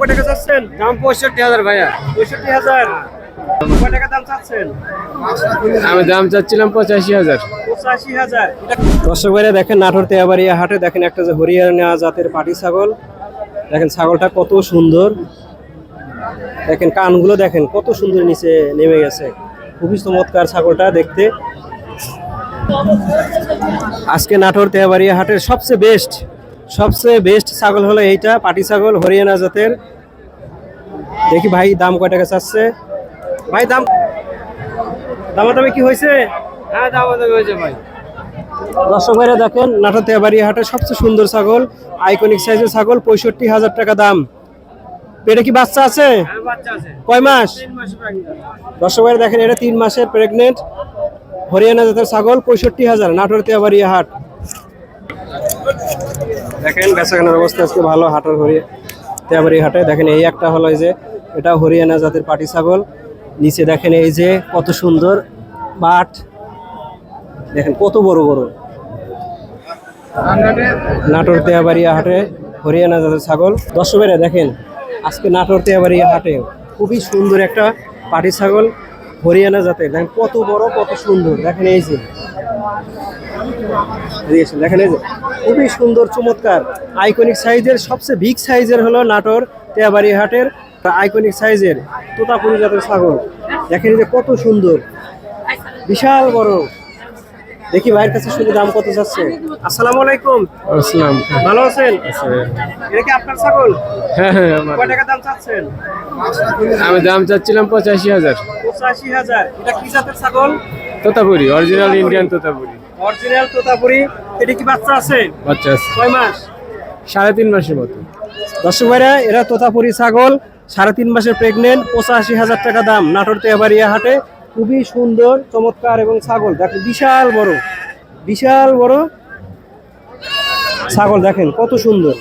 কয় টাকা চাচ্ছেন? দাম 65,000 ভাইয়া। 65,000। কয় টাকা দাম চাচ্ছেন? আমি দাম চাচ্ছিলাম 85,000। 85,000। দর্শক ভাইরা দেখেন, নাটোর তেয়াবাড়িয়া হাটে দেখেন একটা যে হরিয়ানা জাতের পাটি ছাগল। দেখেন ছাগলটা কত সুন্দর, দেখেন কানগুলো দেখেন কত সুন্দর নিচে নেমে গেছে, খুবই চমৎকার ছাগলটা দেখতে। আজকে নাটোর তেয়াবাড়িয়া হাটের সবচেয়ে বেস্ট ছাগল হলো এইটা, পাটি ছাগল হরিয়ানা জাতের। দেখি ভাই দাম কয় টাকা চাচ্ছে? ভাই দামাদামি কি হয়েছে? হ্যাঁ, দাম হয়েছে ভাই। দর্শক ভাইরা দেখেন, নাটোর তেয়াবাড়িয়া হাটের সবচেয়ে সুন্দর ছাগল, আইকনিক সাইজের ছাগল, 65,000 টাকা দাম। পেটে কি বাচ্চা আছে? হ্যাঁ, বাচ্চা আছে। কয় মাস? 3 মাস প্রেগন্যান্ট। দর্শক ভাইরা দেখেন, এটা 3 মাসের প্রেগনেন্ট হরিয়ানা জাতের ছাগল, 65,000, নাটোর তেয়াবাড়িয়া হাট। দেখেন বেচাকেনার অবস্থা আজকে ভালো হাটের তেয়াবাড়িয়া হাটে। দেখেন এই একটা হলো এই যে এটা হরিয়ানা জাতের পাটি ছাগল, নিচে দেখেন এই যে কত সুন্দর বাট, দেখেন কত বড় বড়। নাটোর তেয়াবাড়িয়া হাটে হরিয়ানা জাতের ছাগল। দর্শক ভাইরা দেখেন, আজকে নাটোর তেয়াবাড়িয়া হাটে খুবই সুন্দর একটা পাটি ছাগল হরিয়ানা জাতের, দেখেন কত বড় কত সুন্দর। দেখেন এই যে দেখেন এই যে খুবই সুন্দর চমৎকার আইকনিক সাইজের, সবচেয়ে বিগ সাইজের হলো নাটোর তেয়াবাড়িয়া হাটের আইকনিক সাইজের তোতাপুরি জাতের ছাগল। দেখেন এই যে কত সুন্দর, বিশাল বড়। দেখি ভাইয়ের কাছে শুনে দাম কত যাচ্ছে। আসসালামু আলাইকুম। আসসালাম। ভালো আছেন? এটা কি আপনার ছাগল? হ্যাঁ হ্যাঁ, আমার। কয় টাকা দাম চাচ্ছেন? আমি দাম চাচ্ছিলাম 85,000। 85,000। এটা কি জাতের ছাগল? Totapuri, original Indian Totapuri. Original Totapuri. এটা কি বাচ্চা আছে? বাচ্চা আছে। কয় মাস? 3.5 মাসের মতো। দর্শক ভাইরা, এরা তোতাপুরি ছাগল, 3.5 মাসের প্রেগনেন্ট, 85,000 টাকা দাম, নাটোর তেয়াবাড়িয়া হাটে। খুবই সুন্দর চমৎকার এবং ছাগল দেখেন বিশাল বড় ছাগল, দেখেন কত সুন্দর।